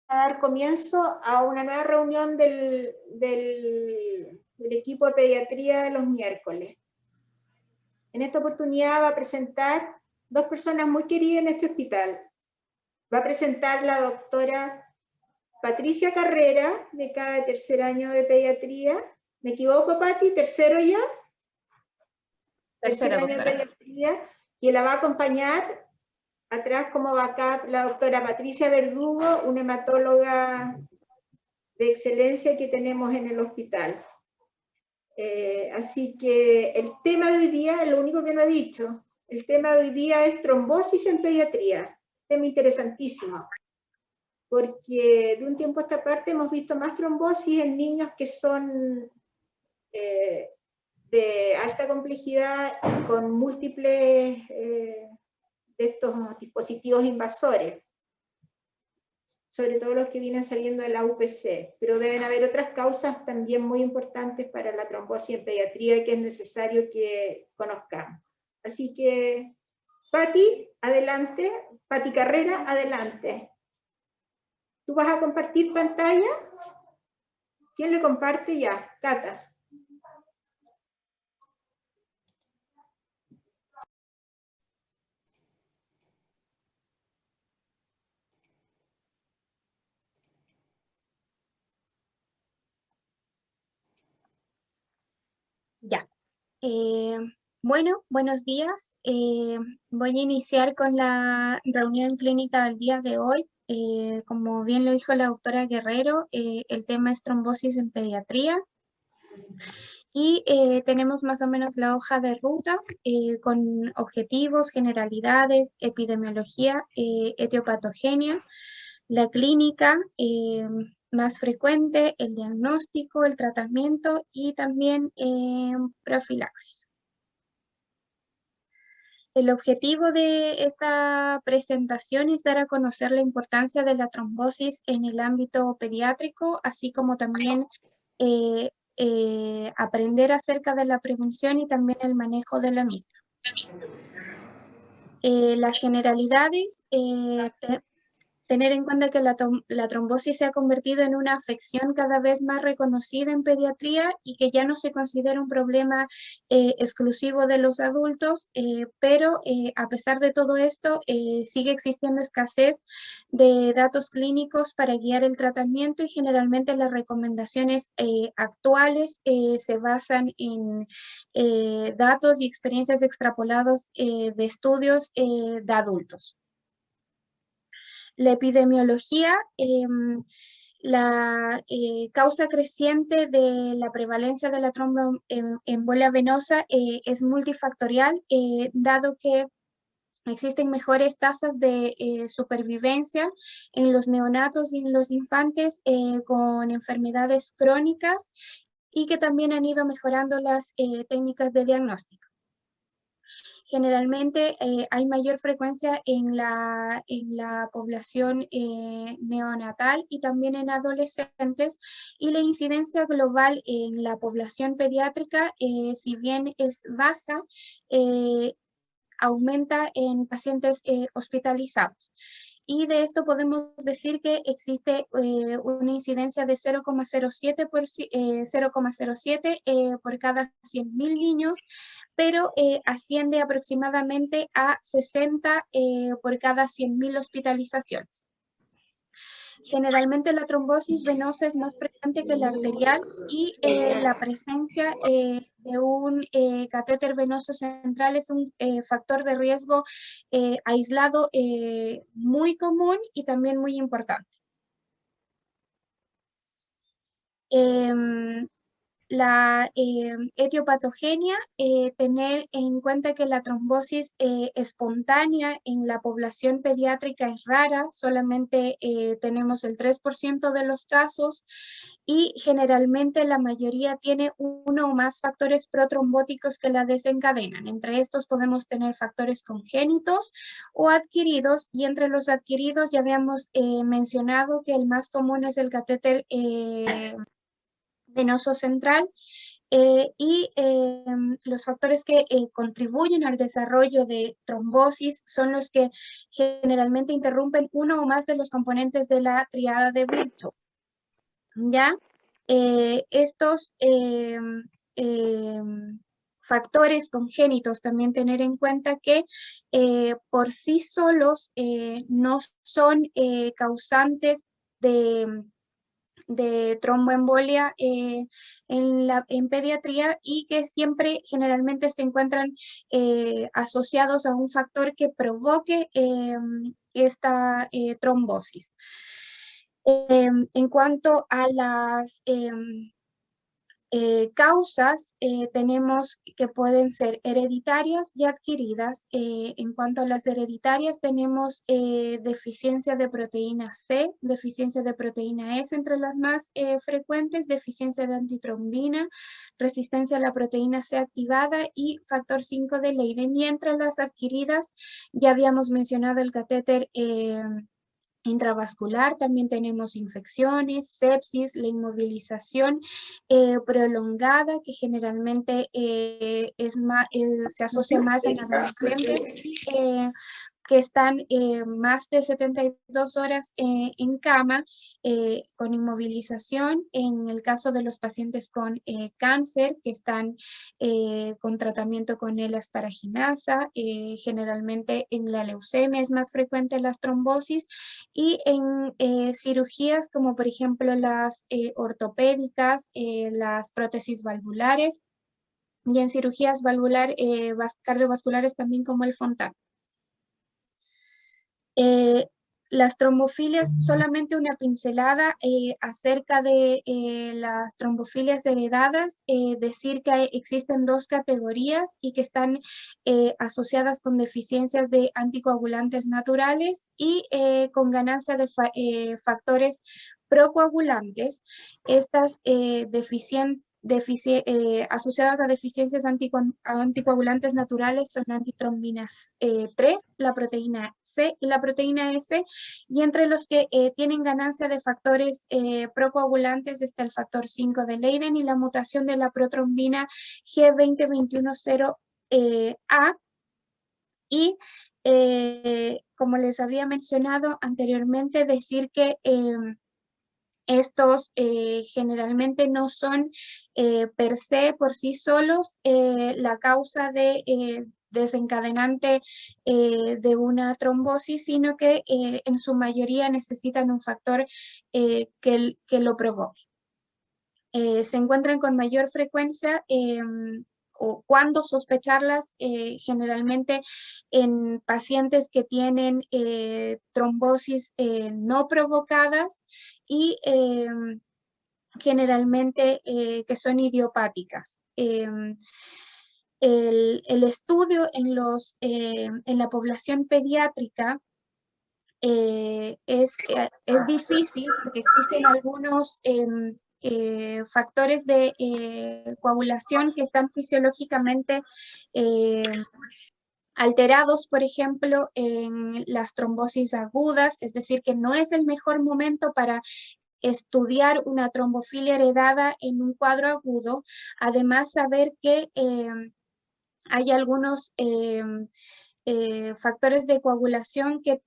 a dar comienzo a una nueva reunión del equipo de pediatría de los miércoles. En esta oportunidad va a presentar dos personas muy queridas en este hospital. Va a presentar la doctora Patricia Carrera, becada de tercer año de pediatría. ¿Me equivoco, Pati? ¿Tercero ya? Tercer año de pediatría, que la va a acompañar atrás como backup la doctora Patricia Verdugo, una hematóloga de excelencia que tenemos en el hospital. Así que el tema de hoy día, lo único que no he dicho, el tema de hoy día es trombosis en pediatría, tema interesantísimo, porque de un tiempo a esta parte hemos visto más trombosis en niños que son de alta complejidad con múltiples de estos dispositivos invasores, sobre todo los que vienen saliendo de la UPC, pero deben haber otras causas también muy importantes para la trombosis en pediatría que es necesario que conozcamos. Así que, Pati, adelante. Pati Carrera, adelante. ¿Tú vas a compartir pantalla? ¿Quién le comparte ya? Cata. Ya. Bueno, buenos días. Voy a iniciar con la reunión clínica del día de hoy. Como bien lo dijo la doctora Guerrero, el tema es trombosis en pediatría. Y tenemos más o menos la hoja de ruta con objetivos, generalidades, epidemiología, etiopatogenia, la clínica más frecuente, el diagnóstico, el tratamiento y también profilaxis. El objetivo de esta presentación es dar a conocer la importancia de la trombosis en el ámbito pediátrico, así como también aprender acerca de la prevención y también el manejo de la misma. Las generalidades, tener en cuenta que la trombosis se ha convertido en una afección cada vez más reconocida en pediatría y que ya no se considera un problema exclusivo de los adultos, pero a pesar de todo esto, sigue existiendo escasez de datos clínicos para guiar el tratamiento y generalmente las recomendaciones actuales se basan en datos y experiencias extrapolados de estudios de adultos. La epidemiología, la causa creciente de la prevalencia de la tromboembolia venosa es multifactorial, dado que existen mejores tasas de supervivencia en los neonatos y en los infantes con enfermedades crónicas y que también han ido mejorando las técnicas de diagnóstico. Generalmente hay mayor frecuencia en la población neonatal y también en adolescentes, y la incidencia global en la población pediátrica, si bien es baja, aumenta en pacientes hospitalizados. Y de esto podemos decir que existe una incidencia de 0,07 por cada 100.000 niños, pero asciende aproximadamente a 60 por cada 100.000 hospitalizaciones. Generalmente la trombosis venosa es más frecuente que la arterial y la presencia de un catéter venoso central es un factor de riesgo aislado muy común y también muy importante. La etiopatogenia, tener en cuenta que la trombosis espontánea en la población pediátrica es rara, solamente tenemos el 3% de los casos y generalmente la mayoría tiene uno o más factores protrombóticos que la desencadenan. Entre estos podemos tener factores congénitos o adquiridos, y entre los adquiridos ya habíamos mencionado que el más común es el catéter venoso central, Y los factores que contribuyen al desarrollo de trombosis son los que generalmente interrumpen uno o más de los componentes de la triada de Virchow. ¿Ya? Estos factores congénitos, también tener en cuenta que por sí solos no son causantes de tromboembolia en pediatría, y que siempre generalmente se encuentran asociados a un factor que provoque esta trombosis. En cuanto a las causas, tenemos que pueden ser hereditarias y adquiridas. En cuanto a las hereditarias, tenemos deficiencia de proteína C, deficiencia de proteína S entre las más frecuentes, deficiencia de antitrombina, resistencia a la proteína C activada y factor 5 de Leiden. Y entre las adquiridas, ya habíamos mencionado el catéter intravascular, también tenemos infecciones, sepsis, la inmovilización prolongada, que generalmente se asocia más en adolescentes, que están más de 72 horas en cama con inmovilización. En el caso de los pacientes con cáncer, que están con tratamiento con L-asparaginasa, generalmente en la leucemia es más frecuente las trombosis, y en cirugías como por ejemplo las ortopédicas, las prótesis valvulares, y en cirugías cardiovasculares también como el Fontan. Las trombofilias, solamente una pincelada acerca de las trombofilias heredadas, decir que existen dos categorías y que están asociadas con deficiencias de anticoagulantes naturales y con ganancia de factores procoagulantes. Estas asociadas a deficiencias anticoagulantes naturales son antitrombinas 3, la proteína C y la proteína S, y entre los que tienen ganancia de factores procoagulantes está el factor 5 de Leiden y la mutación de la protrombina G2021-0A, y como les había mencionado anteriormente, decir que estos generalmente no son per se, por sí solos, la causa de desencadenante de una trombosis, sino que en su mayoría necesitan un factor que lo provoque. Se encuentran con mayor frecuencia o cuando sospecharlas, generalmente en pacientes que tienen trombosis no provocadas y generalmente que son idiopáticas. El estudio en la población pediátrica es difícil porque existen algunos factores de coagulación que están fisiológicamente alterados, por ejemplo, en las trombosis agudas, es decir, que no es el mejor momento para estudiar una trombofilia heredada en un cuadro agudo. Además, saber que hay algunos factores de coagulación que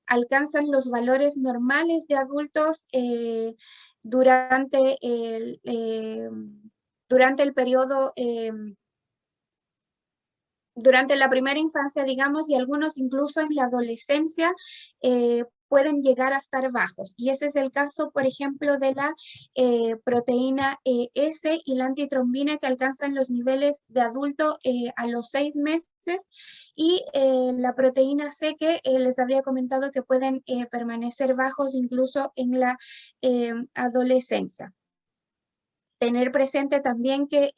alcanzan los valores normales de adultos durante el periodo, durante la primera infancia, digamos, y algunos incluso en la adolescencia pueden llegar a estar bajos. Y ese es el caso, por ejemplo, de la proteína S y la antitrombina, que alcanzan los niveles de adulto a los 6 meses, y la proteína C, que les había comentado que pueden permanecer bajos incluso en la adolescencia. Tener presente también que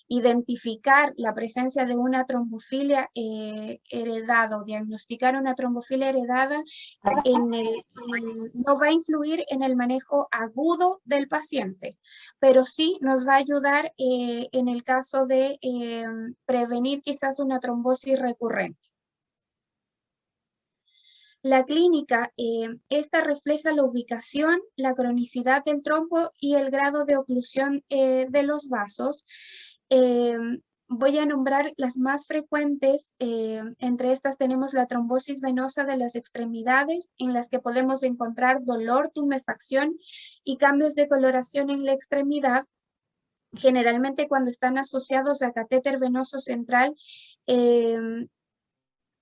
identificar la presencia de una trombofilia heredada o diagnosticar una trombofilia heredada no va a influir en el manejo agudo del paciente, pero sí nos va a ayudar en el caso de prevenir quizás una trombosis recurrente. La clínica, esta refleja la ubicación, la cronicidad del trombo y el grado de oclusión de los vasos. Voy a nombrar las más frecuentes. Entre estas tenemos la trombosis venosa de las extremidades, en las que podemos encontrar dolor, tumefacción y cambios de coloración en la extremidad. Generalmente cuando están asociados a catéter venoso central,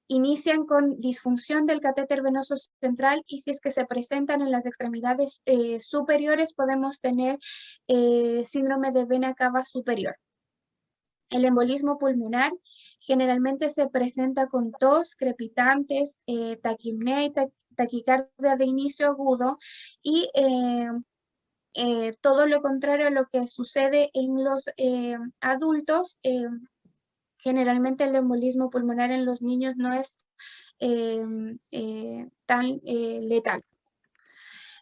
inician con disfunción del catéter venoso central, y si es que se presentan en las extremidades superiores, podemos tener síndrome de vena cava superior. El embolismo pulmonar generalmente se presenta con tos, crepitantes, taquipnea y taquicardia de inicio agudo, y todo lo contrario a lo que sucede en los adultos. Generalmente el embolismo pulmonar en los niños no es tan letal.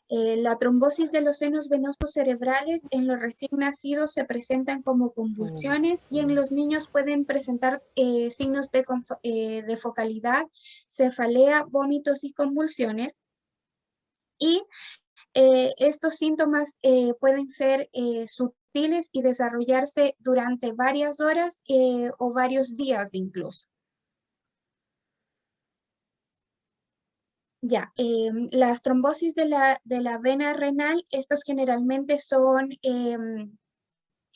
La trombosis de los senos venosos cerebrales en los recién nacidos se presentan como convulsiones, y en los niños pueden presentar signos de focalidad, cefalea, vómitos y convulsiones. Y estos síntomas pueden ser sutiles y desarrollarse durante varias horas o varios días incluso. Ya, las trombosis de la vena renal, estos generalmente son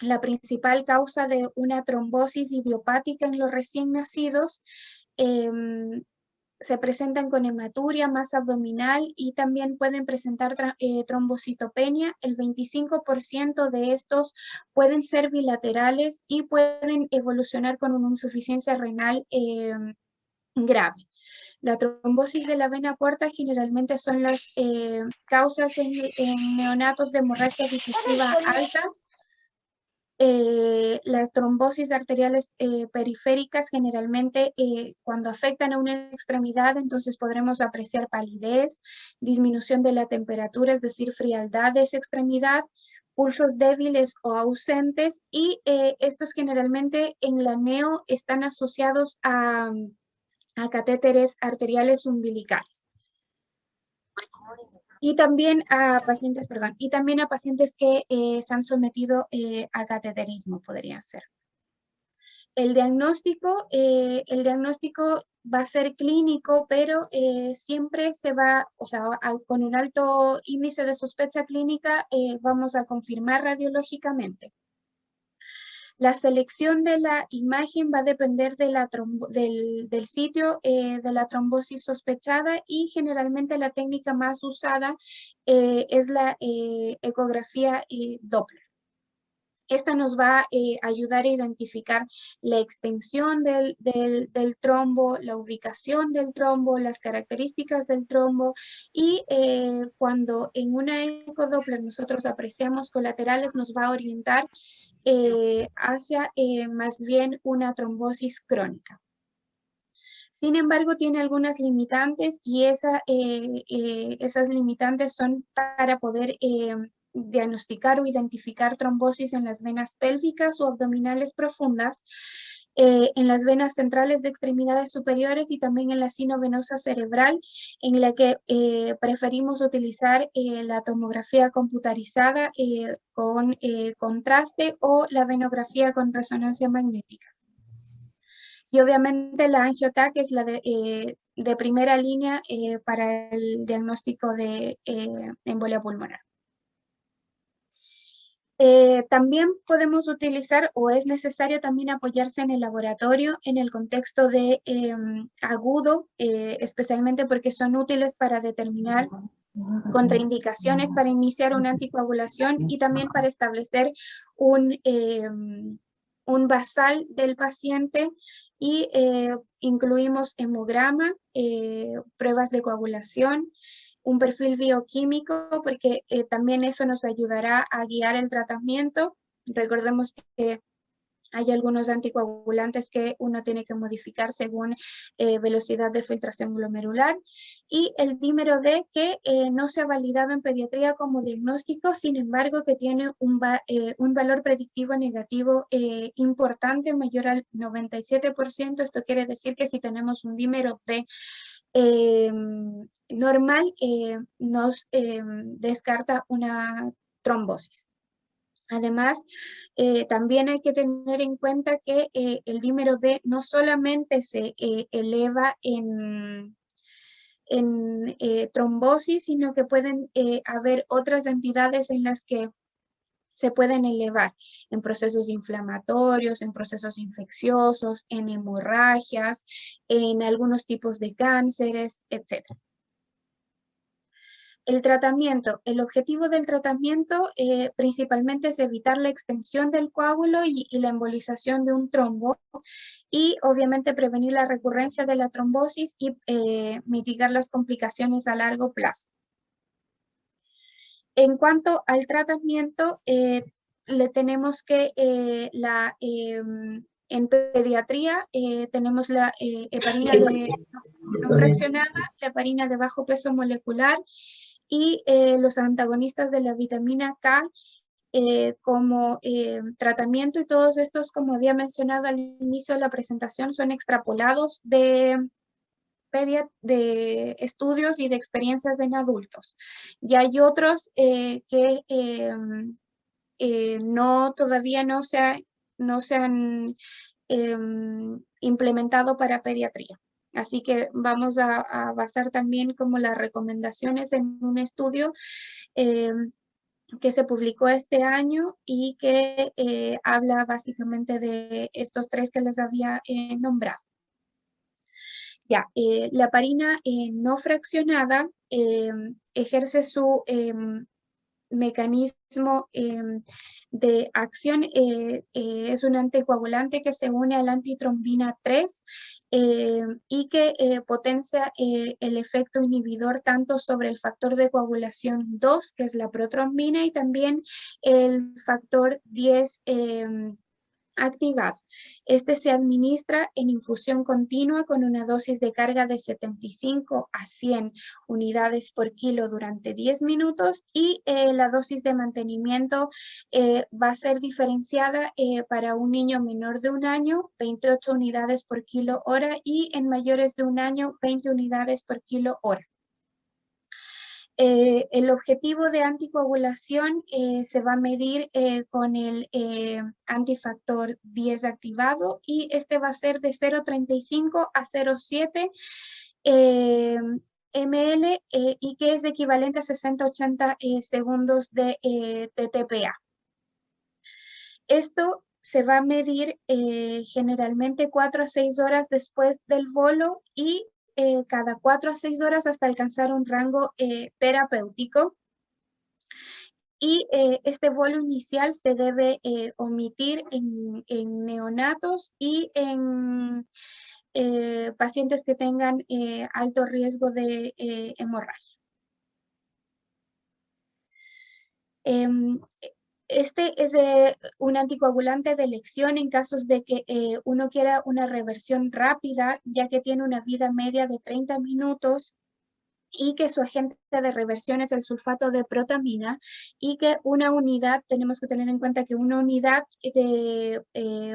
la principal causa de una trombosis idiopática en los recién nacidos. Se presentan con hematuria, masa abdominal, y también pueden presentar trombocitopenia. El 25% de estos pueden ser bilaterales y pueden evolucionar con una insuficiencia renal grave. La trombosis de la vena porta generalmente son las causas en neonatos de hemorragia digestiva alta. Las trombosis arteriales periféricas generalmente cuando afectan a una extremidad, entonces podremos apreciar palidez, disminución de la temperatura, es decir, frialdad de esa extremidad, pulsos débiles o ausentes, y estos generalmente en la neo están asociados a catéteres arteriales umbilicales. Y también a pacientes, que se han sometido a cateterismo, podrían ser. El diagnóstico va a ser clínico, pero siempre se va, con un alto índice de sospecha clínica, vamos a confirmar radiológicamente. La selección de la imagen va a depender de del sitio de la trombosis sospechada, y generalmente la técnica más usada es la ecografía Doppler. Esta nos va a ayudar a identificar la extensión del trombo, la ubicación del trombo, las características del trombo, y cuando en una ecodoppler nosotros apreciamos colaterales, nos va a orientar hacia más bien una trombosis crónica. Sin embargo, tiene algunas limitantes, y esas limitantes son para poder diagnosticar o identificar trombosis en las venas pélvicas o abdominales profundas, en las venas centrales de extremidades superiores, y también en la sinovenosa cerebral, en la que preferimos utilizar la tomografía computarizada con contraste, o la venografía con resonancia magnética. Y obviamente la angio-TAC es la de primera línea para el diagnóstico de embolia pulmonar. También podemos utilizar, o es necesario también apoyarse en el laboratorio en el contexto de agudo, especialmente porque son útiles para determinar contraindicaciones para iniciar una anticoagulación, y también para establecer un basal del paciente, y incluimos hemograma, pruebas de coagulación, un perfil bioquímico, porque también eso nos ayudará a guiar el tratamiento. Recordemos que hay algunos anticoagulantes que uno tiene que modificar según velocidad de filtración glomerular, y el dímero D, que no se ha validado en pediatría como diagnóstico, sin embargo que tiene un valor predictivo negativo importante, mayor al 97%. Esto quiere decir que si tenemos un dímero D normal nos descarta una trombosis. Además, también hay que tener en cuenta que el dímero D no solamente se eleva en trombosis, sino que pueden haber otras entidades en las que se pueden elevar en procesos inflamatorios, en procesos infecciosos, en hemorragias, en algunos tipos de cánceres, etc. El tratamiento. El objetivo del tratamiento principalmente es evitar la extensión del coágulo y la embolización de un trombo y obviamente prevenir la recurrencia de la trombosis y mitigar las complicaciones a largo plazo. En cuanto al tratamiento, le tenemos que en pediatría tenemos la heparina no fraccionada, la heparina de bajo peso molecular y los antagonistas de la vitamina K como tratamiento, y todos estos, como había mencionado al inicio de la presentación, son extrapolados de estudios y de experiencias en adultos. Y hay otros que todavía no se han implementado para pediatría. Así que vamos a basar también como las recomendaciones en un estudio que se publicó este año y que habla básicamente de estos tres que les había nombrado. Ya, la heparina no fraccionada ejerce su mecanismo de acción, es un anticoagulante que se une a la antitrombina 3 y que potencia el efecto inhibidor tanto sobre el factor de coagulación 2, que es la protrombina, y también el factor 10 activado. Este se administra en infusión continua con una dosis de carga de 75 a 100 unidades por kilo durante 10 minutos y la dosis de mantenimiento va a ser diferenciada para un niño menor de 1 año, 28 unidades por kilo hora, y en mayores de 1 año, 20 unidades por kilo hora. El objetivo de anticoagulación se va a medir con el antifactor 10 activado, y este va a ser de 0,35 a 0,7 ml y que es equivalente a 60-80 segundos de TTPA. Esto se va a medir generalmente 4 a 6 horas después del bolo y cada 4 a 6 horas hasta alcanzar un rango terapéutico. Y este bolo inicial se debe omitir en neonatos y en pacientes que tengan alto riesgo de hemorragia. Este es un anticoagulante de elección en casos de que uno quiera una reversión rápida, ya que tiene una vida media de 30 minutos y que su agente de reversión es el sulfato de protamina, y que una unidad, tenemos que tener en cuenta que una unidad de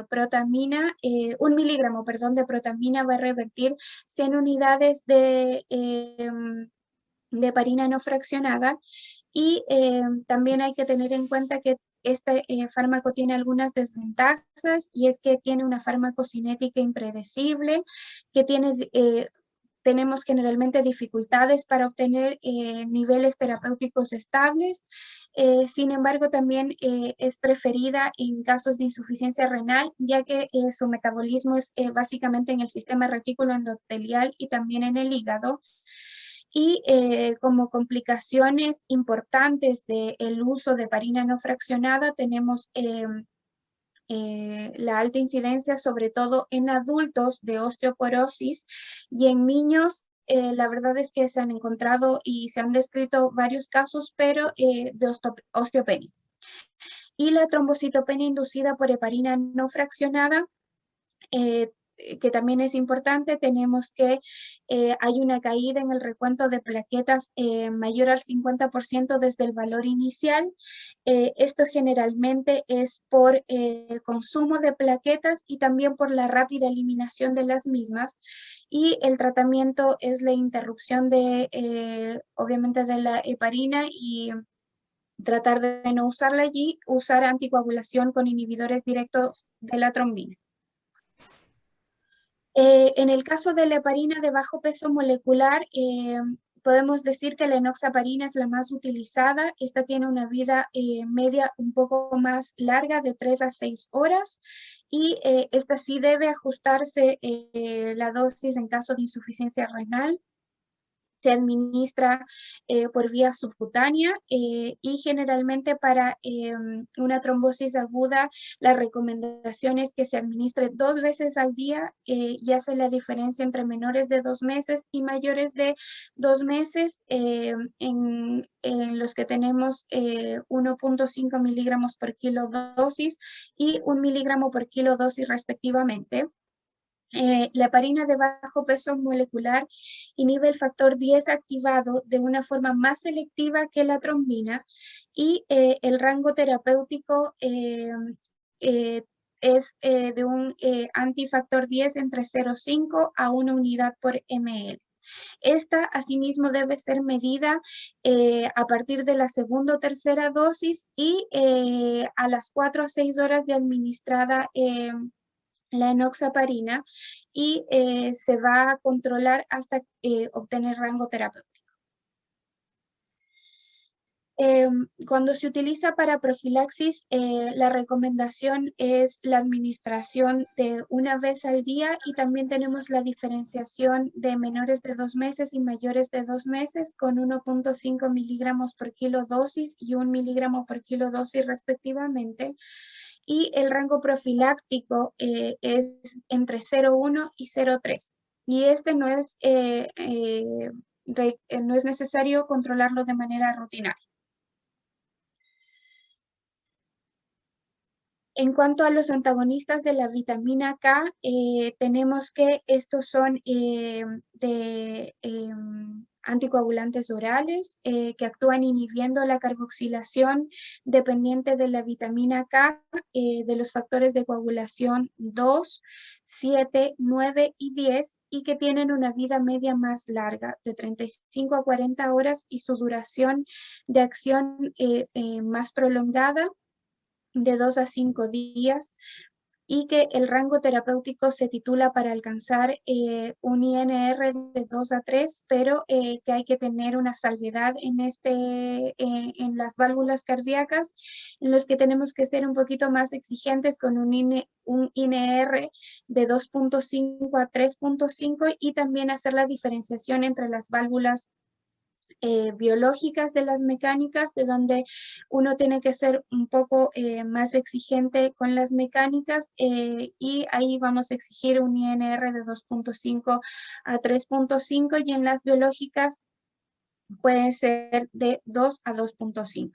protamina, 1 miligramo, perdón, de protamina va a revertir 100 unidades de heparina no fraccionada. Y también hay que tener en cuenta que este fármaco tiene algunas desventajas, y es que tiene una farmacocinética impredecible, que tenemos generalmente dificultades para obtener niveles terapéuticos estables. Sin embargo, también es preferida en casos de insuficiencia renal, ya que su metabolismo es básicamente en el sistema retículo endotelial y también en el hígado. Y como complicaciones importantes del uso de heparina no fraccionada tenemos la alta incidencia, sobre todo en adultos, de osteoporosis, y en niños la verdad es que se han encontrado y se han descrito varios casos, pero de osteopenia. Y la trombocitopenia inducida por heparina no fraccionada que también es importante, tenemos que hay una caída en el recuento de plaquetas mayor al 50% desde el valor inicial. Esto generalmente es por consumo de plaquetas y también por la rápida eliminación de las mismas. Y el tratamiento es la interrupción de, obviamente, de la heparina y tratar de no usarla allí, usar anticoagulación con inhibidores directos de la trombina. En el caso de la heparina de bajo peso molecular, podemos decir que la enoxaparina es la más utilizada. Esta tiene una vida media un poco más larga, de 3 a 6 horas, y esta sí debe ajustarse la dosis en caso de insuficiencia renal. Se administra por vía subcutánea y generalmente para una trombosis aguda la recomendación es que se administre 2 veces al día y hace la diferencia entre menores de 2 meses y mayores de 2 meses en los que tenemos 1.5 miligramos por kilo dosis y 1 miligramo por kilo dosis respectivamente. La heparina de bajo peso molecular inhibe el factor 10 activado de una forma más selectiva que la trombina y el rango terapéutico es de un antifactor 10 entre 0,5 a 1 unidad por ml. Esta, asimismo, debe ser medida a partir de la segunda o tercera dosis y a las 4 a 6 horas de administrada la enoxaparina y se va a controlar hasta obtener rango terapéutico. Cuando se utiliza para profilaxis, la recomendación es la administración de 1 vez al día y también tenemos la diferenciación de menores de 2 meses y mayores de 2 meses con 1.5 miligramos por kilo dosis y 1 miligramo por kilo dosis respectivamente. Y el rango profiláctico es entre 0,1 y 0,3. Y este no es necesario controlarlo de manera rutinaria. En cuanto a los antagonistas de la vitamina K, tenemos que estos son anticoagulantes orales que actúan inhibiendo la carboxilación dependiente de la vitamina K, de los factores de coagulación 2, 7, 9 y 10 y que tienen una vida media más larga, de 35 a 40 horas y su duración de acción más prolongada, de 2 a 5 días, y que el rango terapéutico se titula para alcanzar un INR de 2 a 3, pero que hay que tener una salvedad en las válvulas cardíacas, en los que tenemos que ser un poquito más exigentes con un INR de 2.5 a 3.5 y también hacer la diferenciación entre las válvulas biológicas de las mecánicas, de donde uno tiene que ser un poco más exigente con las mecánicas y ahí vamos a exigir un INR de 2.5 a 3.5 y en las biológicas puede ser de 2 a 2.5.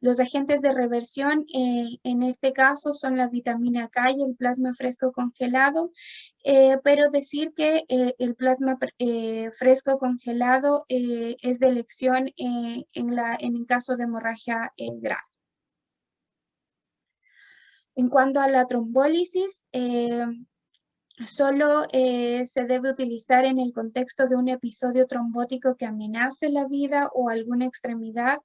Los agentes de reversión en este caso son la vitamina K y el plasma fresco congelado, pero decir que el plasma fresco congelado es de elección en el caso de hemorragia grave. En cuanto a la trombólisis, solo se debe utilizar en el contexto de un episodio trombótico que amenace la vida o alguna extremidad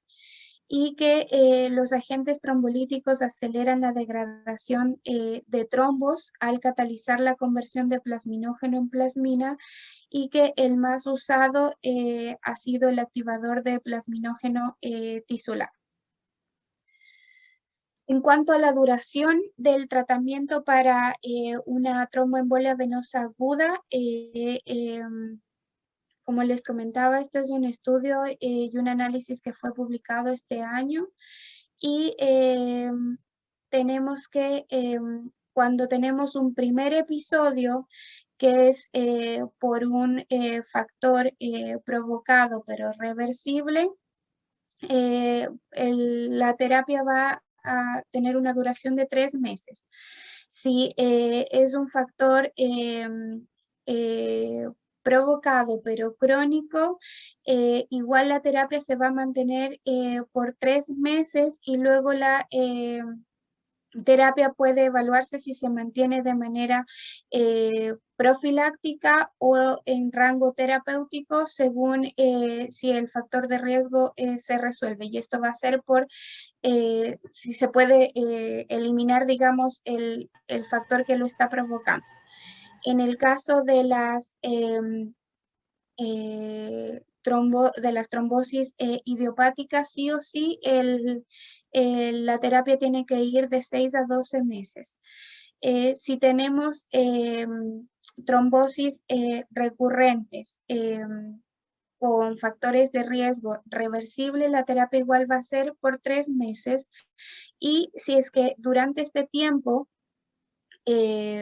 y que los agentes trombolíticos aceleran la degradación de trombos al catalizar la conversión de plasminógeno en plasmina y que el más usado ha sido el activador de plasminógeno tisular. En cuanto a la duración del tratamiento para una tromboembolia venosa aguda, como les comentaba, este es un estudio y un análisis que fue publicado este año y tenemos que cuando tenemos un primer episodio que es por un factor provocado pero reversible, la terapia va a tener una duración de 3 meses. Si es un factor provocado pero crónico, igual la terapia se va a mantener por 3 meses y luego la terapia puede evaluarse si se mantiene de manera profiláctica o en rango terapéutico según si el factor de riesgo se resuelve. Y esto va a ser por si se puede eliminar, digamos, el factor que lo está provocando. En el caso de las de las trombosis idiopáticas, sí o sí, la terapia tiene que ir de 6 a 12 meses. Si tenemos trombosis recurrentes con factores de riesgo reversible, la terapia igual va a ser por 3 meses. Y si es que durante este tiempo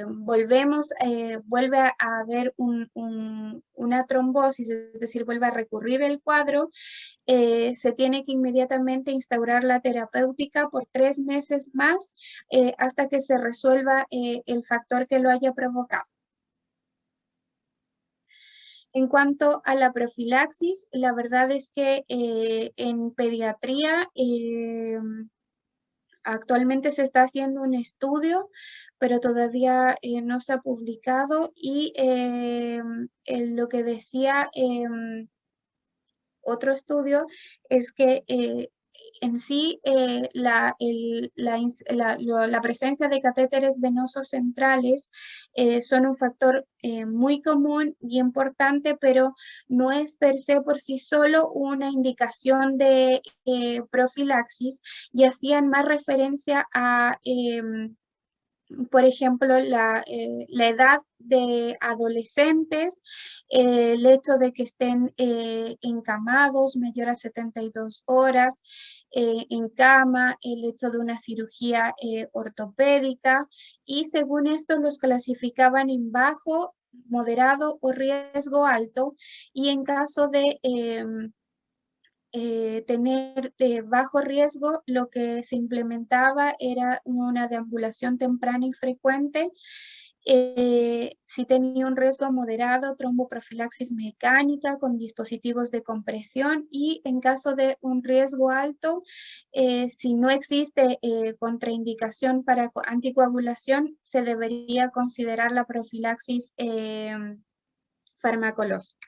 vuelve a haber una trombosis, es decir, vuelve a recurrir el cuadro, se tiene que inmediatamente instaurar la terapéutica por 3 meses más hasta que se resuelva el factor que lo haya provocado. En cuanto a la profilaxis, la verdad es que en pediatría actualmente se está haciendo un estudio, pero todavía no se ha publicado y lo que decía otro estudio es que en sí la presencia de catéteres venosos centrales son un factor muy común y importante, pero no es per se por sí solo una indicación de profilaxis, y hacían más referencia a por ejemplo, la edad de adolescentes, el hecho de que estén encamados mayor a 72 horas en cama, el hecho de una cirugía ortopédica, y según esto los clasificaban en bajo, moderado o riesgo alto, y en caso de tener bajo riesgo, lo que se implementaba era una deambulación temprana y frecuente. Si tenía un riesgo moderado, tromboprofilaxis mecánica con dispositivos de compresión, y en caso de un riesgo alto, si no existe contraindicación para anticoagulación, se debería considerar la profilaxis farmacológica.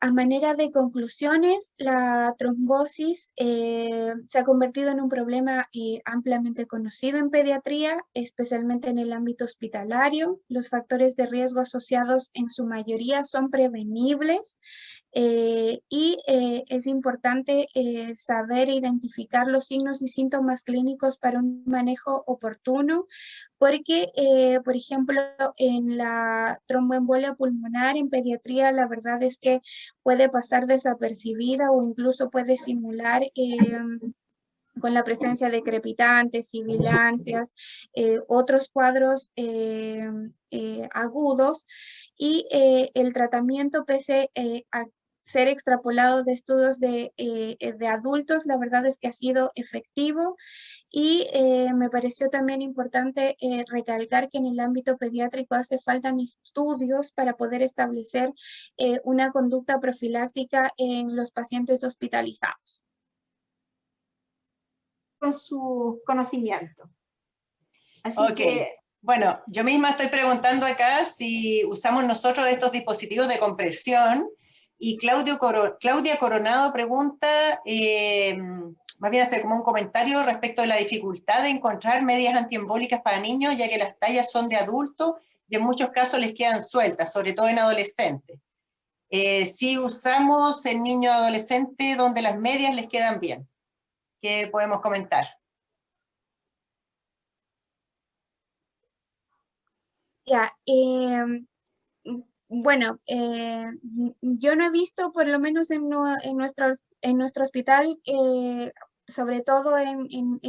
A manera de conclusiones, la trombosis se ha convertido en un problema ampliamente conocido en pediatría, especialmente en el ámbito hospitalario. Los factores de riesgo asociados en su mayoría son prevenibles y es importante saber identificar los signos y síntomas clínicos para un manejo oportuno, porque, por ejemplo, en la tromboembolia pulmonar en pediatría, la verdad es que puede pasar desapercibida o incluso puede simular con la presencia de crepitantes, sibilancias, otros cuadros agudos, y el tratamiento, pese a ser extrapolado de estudios de adultos, la verdad es que ha sido efectivo. Y me pareció también importante recalcar que en el ámbito pediátrico hace falta estudios para poder establecer una conducta profiláctica en los pacientes hospitalizados. Con su conocimiento. Así que, bueno, yo misma estoy preguntando acá si usamos nosotros estos dispositivos de compresión, y Claudia Coronado pregunta, más bien hacer como un comentario respecto de la dificultad de encontrar medias antiembólicas para niños, ya que las tallas son de adultos y en muchos casos les quedan sueltas, sobre todo en adolescentes. Si usamos en niños y adolescentes donde las medias les quedan bien. ¿Qué podemos comentar? Ya, bueno, yo no he visto, por lo menos en nuestro hospital, sobre todo en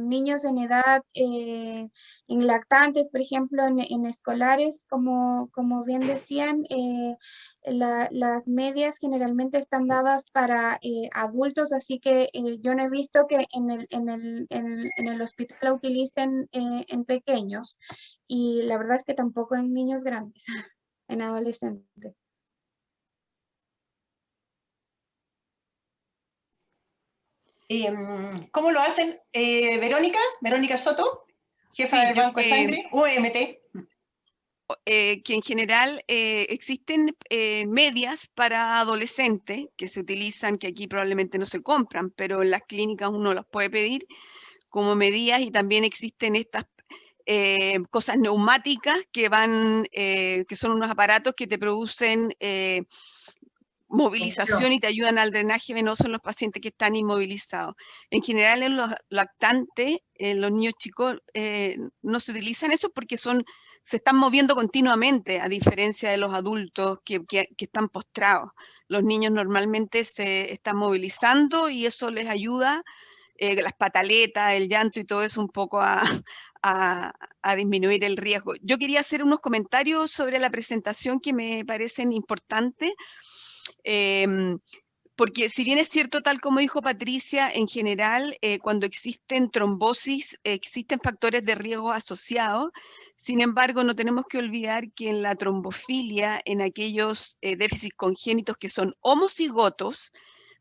niños en edad, en lactantes, por ejemplo, en escolares, como bien decían, las medias generalmente están dadas para adultos, así que yo no he visto que en el hospital la utilicen en pequeños, y la verdad es que tampoco en niños grandes, en adolescentes. ¿Cómo lo hacen? Verónica Soto, jefa Sí, del Banco de Sangre, UMT. Que en general existen medias para adolescentes que se utilizan, que aquí probablemente no se compran, pero en las clínicas uno las puede pedir como medidas, y también existen estas cosas neumáticas que van, que son unos aparatos que te producen movilización y te ayudan al drenaje venoso en los pacientes que están inmovilizados. En general en los lactantes, en los niños chicos, no se utilizan eso porque se están moviendo continuamente, a diferencia de los adultos que están postrados. Los niños normalmente se están movilizando y eso les ayuda, las pataletas, el llanto y todo eso, un poco a disminuir el riesgo. Yo quería hacer unos comentarios sobre la presentación que me parecen importantes. Porque si bien es cierto, tal como dijo Patricia, en general, cuando existen trombosis, existen factores de riesgo asociados. Sin embargo, no tenemos que olvidar que en la trombofilia, en aquellos déficits congénitos que son homocigotos,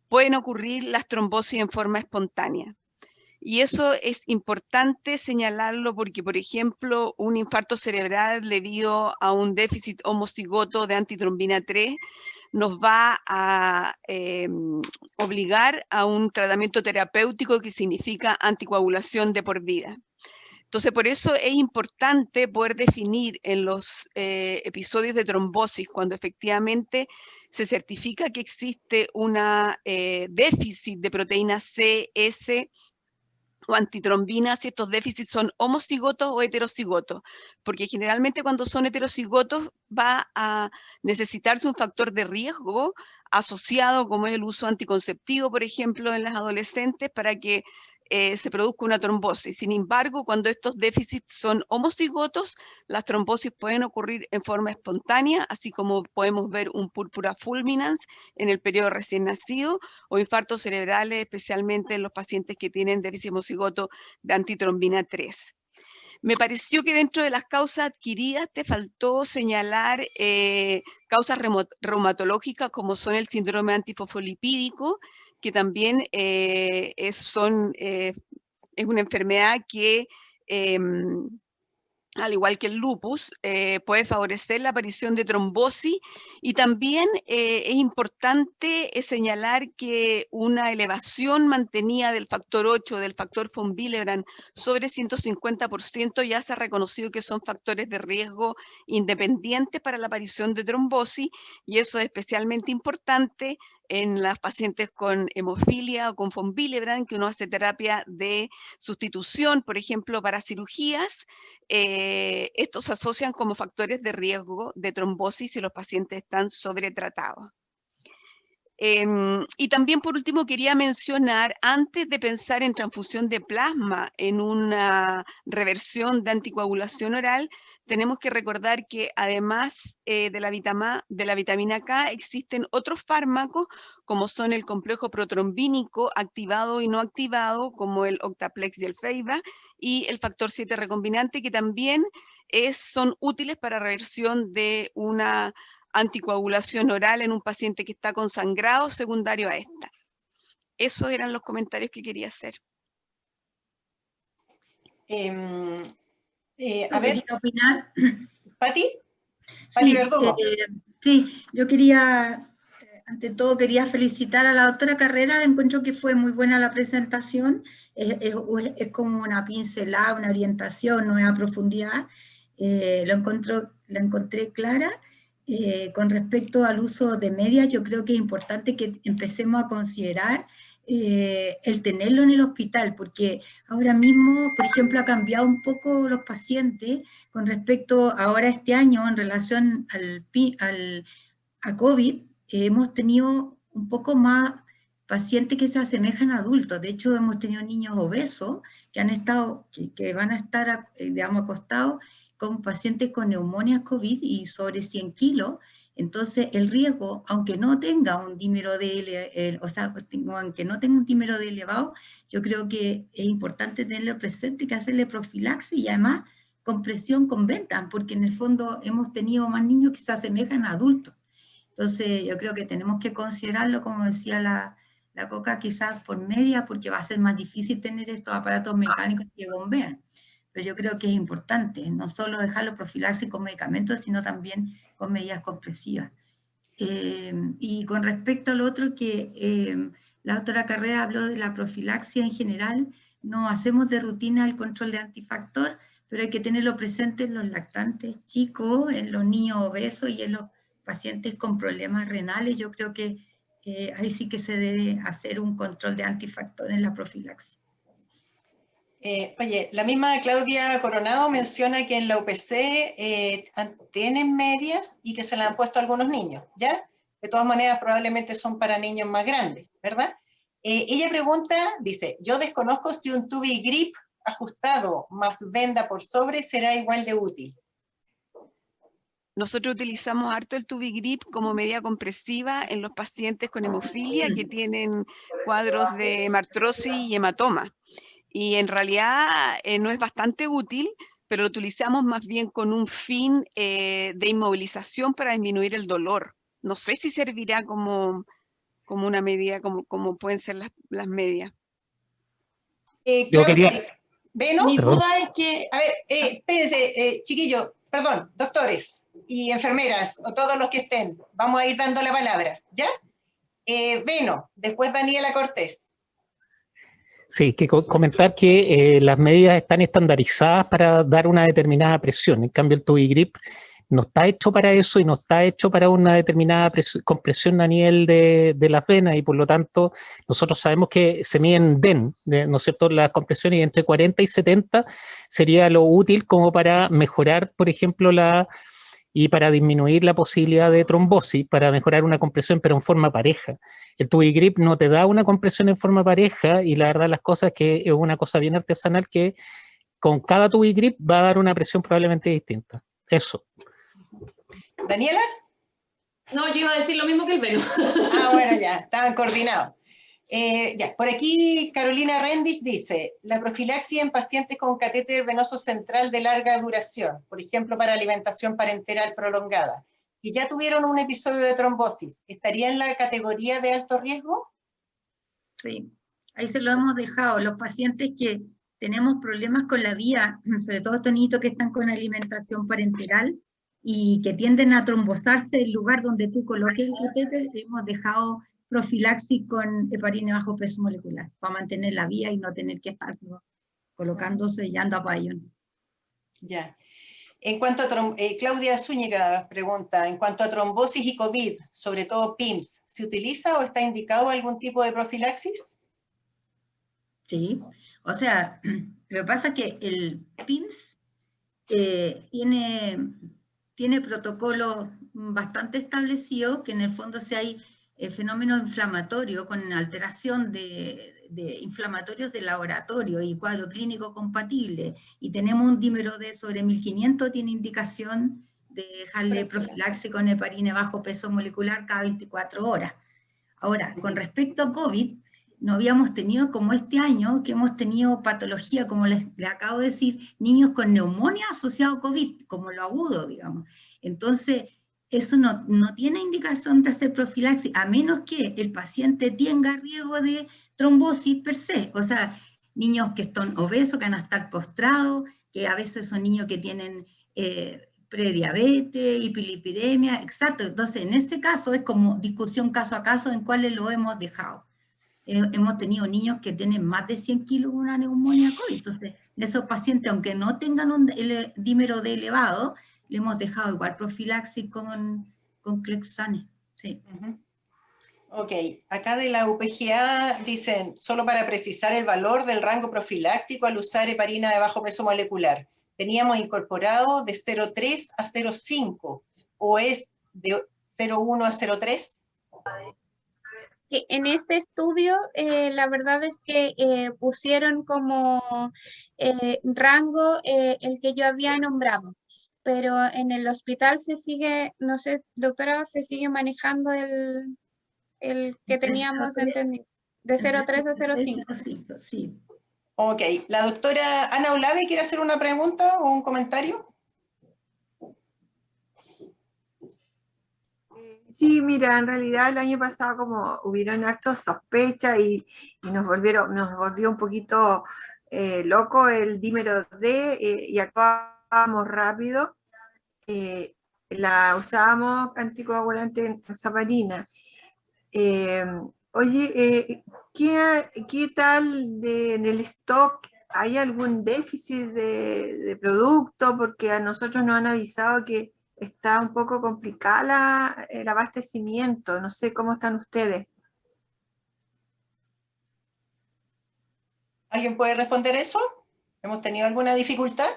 pueden ocurrir las trombosis en forma espontánea. Y eso es importante señalarlo porque, por ejemplo, un infarto cerebral debido a un déficit homocigoto de antitrombina 3 nos va a obligar a un tratamiento terapéutico que significa anticoagulación de por vida. Entonces, por eso es importante poder definir en los episodios de trombosis, cuando efectivamente se certifica que existe una déficit de proteína C, S o antitrombina, si estos déficits son homocigotos o heterocigotos, porque generalmente cuando son heterocigotos va a necesitarse un factor de riesgo asociado, como es el uso anticonceptivo, por ejemplo, en las adolescentes, para que se produzca una trombosis. Sin embargo, cuando estos déficits son homocigotos, las trombosis pueden ocurrir en forma espontánea, así como podemos ver un púrpura fulminans en el periodo recién nacido, o infartos cerebrales, especialmente en los pacientes que tienen déficit homocigoto de antitrombina 3. Me pareció que dentro de las causas adquiridas te faltó señalar causas reumatológicas como son el síndrome antifosfolipídico, que también es una enfermedad que al igual que el lupus, puede favorecer la aparición de trombosis, y también es importante señalar que una elevación mantenida del factor 8, del factor von Willebrand, sobre 150% ya se ha reconocido que son factores de riesgo independientes para la aparición de trombosis, y eso es especialmente importante en las pacientes con hemofilia o con von Willebrand, que uno hace terapia de sustitución, por ejemplo, para cirugías. Estos se asocian como factores de riesgo de trombosis si los pacientes están sobretratados. Y también por último quería mencionar, antes de pensar en transfusión de plasma en una reversión de anticoagulación oral, tenemos que recordar que además de la vitamina K existen otros fármacos como son el complejo protrombínico activado y no activado, como el Octaplex y el Feiba, y el factor 7 recombinante, que también son útiles para reversión de una anticoagulación oral en un paciente que está con sangrado secundario a esta. Esos eran los comentarios que quería hacer. A ver, opinar. Pati Sí, Verdugo. sí, yo quería, ante todo quería felicitar a la doctora Carrera, encuentro que fue muy buena la presentación, es como una pincelada, una orientación, no es a profundidad, la encontré clara. Con respecto al uso de medias, yo creo que es importante que empecemos a considerar el tenerlo en el hospital, porque ahora mismo, por ejemplo, ha cambiado un poco los pacientes con respecto ahora este año en relación a COVID, hemos tenido un poco más pacientes que se asemejan a adultos. De hecho, hemos tenido niños obesos que han estado, que van a estar, digamos, acostados con pacientes con neumonía COVID y sobre 100 kilos. Entonces, el riesgo, aunque no tenga un dímero D, o sea, aunque no tenga un dímero D elevado, yo creo que es importante tenerlo presente, que hacerle profilaxis y además compresión con ventas, porque en el fondo hemos tenido más niños que se asemejan a adultos. Entonces, yo creo que tenemos que considerarlo, como decía la Coca, quizás por media, porque va a ser más difícil tener estos aparatos mecánicos que bombean. Pero yo creo que es importante, no solo dejarlo profilaxis con medicamentos, sino también con medidas compresivas. Y con respecto al otro que la doctora Carrera habló de la profilaxia en general, no hacemos de rutina el control de antifactor, pero hay que tenerlo presente en los lactantes chicos, en los niños obesos y en los pacientes con problemas renales. Yo creo que ahí sí que se debe hacer un control de antifactor en la profilaxis. Oye, la misma Claudia Coronado menciona que en la UPC tienen medias y que se las han puesto a algunos niños, ¿ya? De todas maneras, probablemente son para niños más grandes, ¿verdad? Ella pregunta, dice, yo desconozco si un Tubigrip ajustado más venda por sobre será igual de útil. Nosotros utilizamos harto el Tubigrip como medida compresiva en los pacientes con hemofilia que tienen cuadros de hemartrosis y hematoma. Y en realidad no es bastante útil, pero lo utilizamos más bien con un fin de inmovilización para disminuir el dolor. No sé si servirá como una medida, como pueden ser las medias. Yo quería... ¿Beno? Mi duda es que... A ver, espérense, chiquillos, perdón, doctores y enfermeras, o todos los que estén, vamos a ir dando la palabra, ¿ya? Beno, después Daniela Cortés. Sí, que comentar que las medidas están estandarizadas para dar una determinada presión. En cambio, el Tubigrip no está hecho para eso y no está hecho para una determinada compresión a nivel de las venas, y por lo tanto nosotros sabemos que se miden DEN, ¿no es cierto? Las compresiones entre 40 y 70 sería lo útil como para mejorar, por ejemplo, y para disminuir la posibilidad de trombosis, para mejorar una compresión, pero en forma pareja. El Tubigrip no te da una compresión en forma pareja, y la verdad las cosas es que es una cosa bien artesanal que con cada Tubigrip va a dar una presión probablemente distinta. Eso. ¿Daniela? No, yo iba a decir lo mismo que el Beno. Ah, bueno, ya, estaban coordinados. Ya, por aquí Carolina Rendis dice, la profilaxis en pacientes con catéter venoso central de larga duración, por ejemplo para alimentación parenteral prolongada, que ya tuvieron un episodio de trombosis, ¿estaría en la categoría de alto riesgo? Sí, ahí se lo hemos dejado. Los pacientes que tenemos problemas con la vía, sobre todo estos niños que están con alimentación parenteral y que tienden a trombosarse el lugar donde tú coloques el catéter, hemos dejado profilaxis con heparina bajo peso molecular, para mantener la vía y no tener que estar colocándose y yendo a pabellón. Ya. En cuanto a Claudia Zúñiga pregunta, en cuanto a trombosis y COVID, sobre todo PIMS, ¿se utiliza o está indicado algún tipo de profilaxis? Sí, o sea, lo que pasa es que el PIMS tiene protocolos bastante establecidos, que en el fondo si hay fenómeno inflamatorio con alteración de inflamatorios del laboratorio y cuadro clínico compatible, y tenemos un dímero D sobre 1500, tiene indicación de dejarle profilaxis con heparina bajo peso molecular cada 24 horas. Ahora, con respecto a COVID, no habíamos tenido como este año, que hemos tenido patología, como les acabo de decir, niños con neumonía asociado a COVID, como lo agudo, digamos. Entonces, eso no tiene indicación de hacer profilaxis, a menos que el paciente tenga riesgo de trombosis per se. O sea, niños que están obesos, que van a estar postrados, que a veces son niños que tienen prediabetes, hipilipidemia, exacto. Entonces, en ese caso es como discusión caso a caso en cuáles lo hemos dejado. Hemos tenido niños que tienen más de 100 kilos con una neumonía COVID. Entonces, en esos pacientes, aunque no tengan el dímero D elevado, le hemos dejado igual profilaxis con Clexane. Sí. Ok, acá de la UPGA dicen, solo para precisar el valor del rango profiláctico al usar heparina de bajo peso molecular, teníamos incorporado de 0,3 a 0,5, o es de 0,1 a 0,3? que en este estudio la verdad es que pusieron como rango el que yo había nombrado, pero en el hospital se sigue, no sé, doctora, se sigue manejando el que teníamos entendido, de 0,3 a 0,5. Sí. Ok, la doctora Ana Olave quiere hacer una pregunta o un comentario. Sí, mira, en realidad el año pasado como hubieron actos sospechas y nos volvió un poquito loco el dímero D y actuábamos rápido. Usábamos anticoagulante en saparina. Oye, ¿qué tal en el stock? ¿Hay algún déficit de producto? Porque a nosotros nos han avisado que está un poco complicada el abastecimiento. No sé cómo están ustedes. ¿Alguien puede responder eso? ¿Hemos tenido alguna dificultad?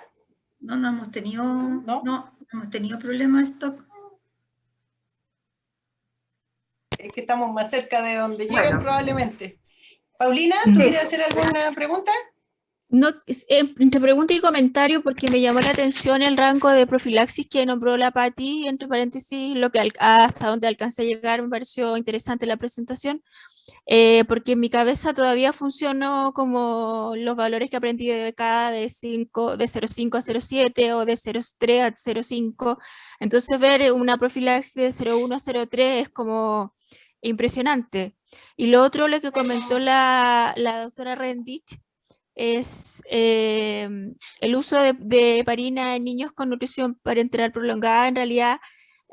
No hemos tenido, ¿No? no hemos tenido problemas de stock. Es que estamos más cerca de donde llegan Bueno. probablemente. Paulina, ¿tú quieres hacer alguna pregunta? No, entre pregunta y comentario, porque me llamó la atención el rango de profilaxis que nombró la Patti, entre paréntesis, hasta donde alcancé a llegar, me pareció interesante la presentación, porque en mi cabeza todavía funcionó como los valores que aprendí de cada de 0,5 a 0,7 o de 0,3 a 0,5. Entonces ver una profilaxis de 0,1 a 0,3 es como impresionante. Y lo otro, lo que comentó la doctora Rendich, es el uso de heparina en niños con nutrición parenteral prolongada. En realidad,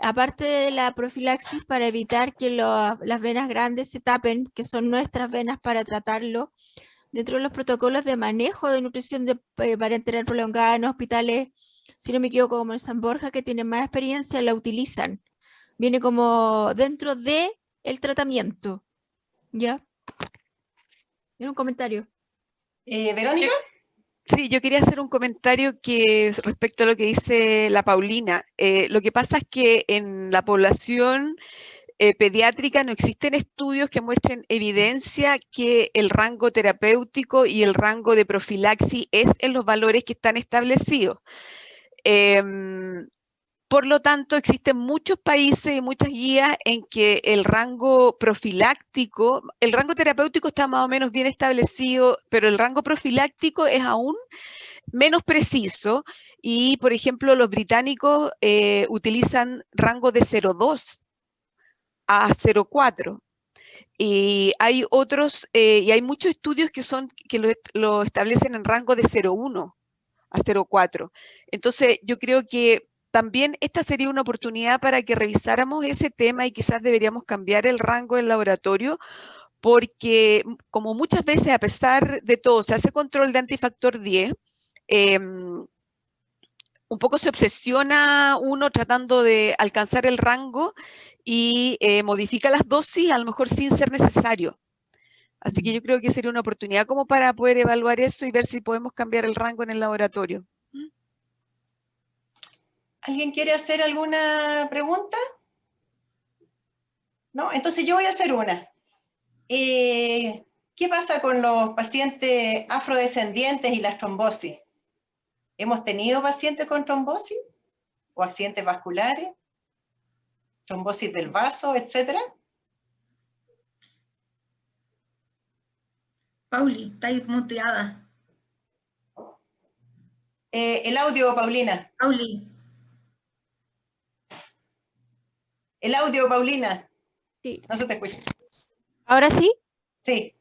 aparte de la profilaxis para evitar que las venas grandes se tapen, que son nuestras venas para tratarlo, dentro de los protocolos de manejo de nutrición parenteral prolongada en hospitales, si no me equivoco, como el San Borja, que tienen más experiencia, la utilizan. Viene como dentro de el tratamiento. ¿Ya? ¿Tiene un comentario? ¿Verónica? Sí, yo quería hacer un comentario respecto a lo que dice la Paulina. Lo que pasa es que en la población pediátrica no existen estudios que muestren evidencia que el rango terapéutico y el rango de profilaxis es en los valores que están establecidos. Por lo tanto, existen muchos países y muchas guías en que el rango profiláctico, el rango terapéutico está más o menos bien establecido, pero el rango profiláctico es aún menos preciso y, por ejemplo, los británicos utilizan rango de 0,2 a 0,4. Y hay otros, y hay muchos estudios que lo establecen en rango de 0,1 a 0,4. Entonces, yo creo que también esta sería una oportunidad para que revisáramos ese tema y quizás deberíamos cambiar el rango del laboratorio, porque como muchas veces, a pesar de todo, se hace control de antifactor 10, un poco se obsesiona uno tratando de alcanzar el rango y modifica las dosis, a lo mejor sin ser necesario. Así que yo creo que sería una oportunidad como para poder evaluar eso y ver si podemos cambiar el rango en el laboratorio. ¿Alguien quiere hacer alguna pregunta? ¿No? Entonces yo voy a hacer una. ¿Qué pasa con los pacientes afrodescendientes y las trombosis? ¿Hemos tenido pacientes con trombosis? ¿O accidentes vasculares? ¿Trombosis del vaso, etcétera? Pauli, está ahí muteada. El audio, Paulina. Pauli. El audio, Paulina. Sí. No se te escucha. ¿Ahora sí? Sí.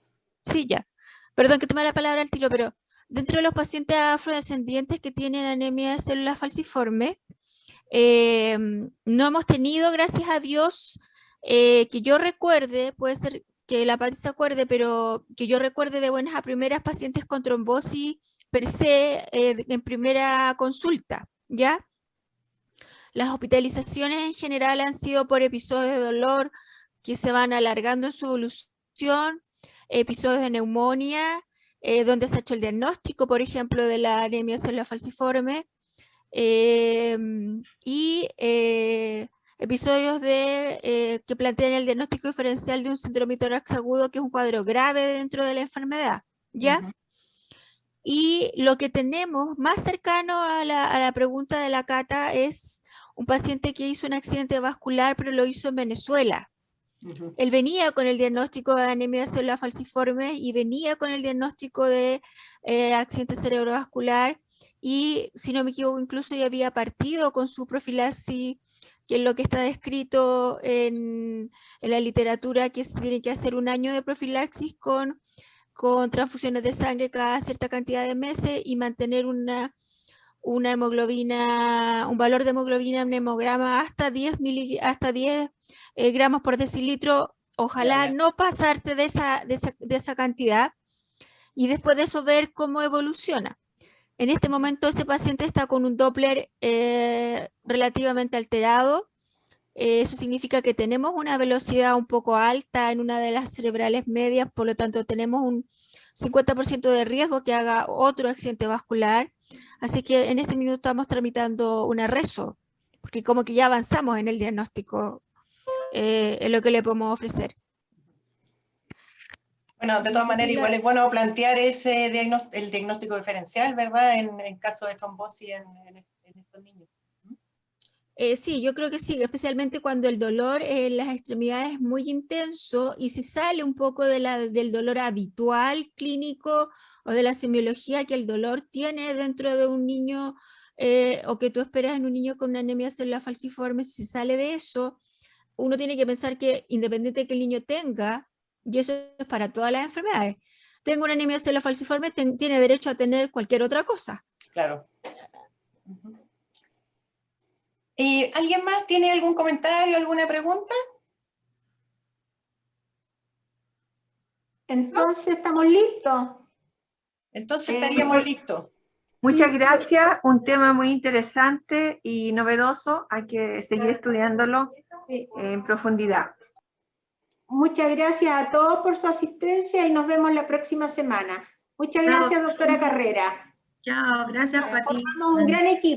Sí, ya. Perdón que tome la palabra al tiro, pero dentro de los pacientes afrodescendientes que tienen anemia de células falciformes, no hemos tenido, gracias a Dios, que yo recuerde, puede ser que la Pati se acuerde, pero que yo recuerde de buenas a primeras pacientes con trombosis per se en primera consulta, ¿ya? Las hospitalizaciones en general han sido por episodios de dolor que se van alargando en su evolución, episodios de neumonía, donde se ha hecho el diagnóstico, por ejemplo, de la anemia celular falciforme, y episodios que plantean el diagnóstico diferencial de un síndrome tórax agudo, que es un cuadro grave dentro de la enfermedad, ¿ya? Y lo que tenemos más cercano a la pregunta de la Cata es un paciente que hizo un accidente vascular, pero lo hizo en Venezuela. Él venía con el diagnóstico de anemia celular falciforme y venía con el diagnóstico de accidente cerebrovascular, y si no me equivoco incluso ya había partido con su profilaxis, que es lo que está descrito en la literatura, que se tiene que hacer 1 año de profilaxis con transfusiones de sangre cada cierta cantidad de meses y mantener una hemoglobina, un valor de hemoglobina en hemograma hasta 10 gramos por decilitro, ojalá no pasarte de esa cantidad, y después de eso ver cómo evoluciona. En este momento ese paciente está con un Doppler relativamente alterado. Eso significa que tenemos una velocidad un poco alta en una de las cerebrales medias, por lo tanto tenemos un 50% de riesgo que haga otro accidente vascular. Así que en este minuto estamos tramitando una reso, porque como que ya avanzamos en el diagnóstico, en lo que le podemos ofrecer. Bueno, de todas maneras, igual es bueno plantear el diagnóstico diferencial, ¿verdad? En caso de trombosis en estos niños. Sí, yo creo que sí, especialmente cuando el dolor en las extremidades es muy intenso y se sale un poco del dolor habitual clínico o de la semiología que el dolor tiene dentro de un niño, o que tú esperas en un niño con una anemia celular falciforme. Si se sale de eso, uno tiene que pensar que independiente de que el niño tenga, y eso es para todas las enfermedades, tenga una anemia celular falciforme, tiene derecho a tener cualquier otra cosa. Claro. ¿Alguien más tiene algún comentario, alguna pregunta? Entonces, ¿estamos listos? Entonces estaríamos listos. Muchas gracias, un tema muy interesante y novedoso, hay que seguir estudiándolo en profundidad. Muchas gracias a todos por su asistencia y nos vemos la próxima semana. Muchas gracias, doctora Carrera. Chao, gracias, Pati. Formamos un gran equipo.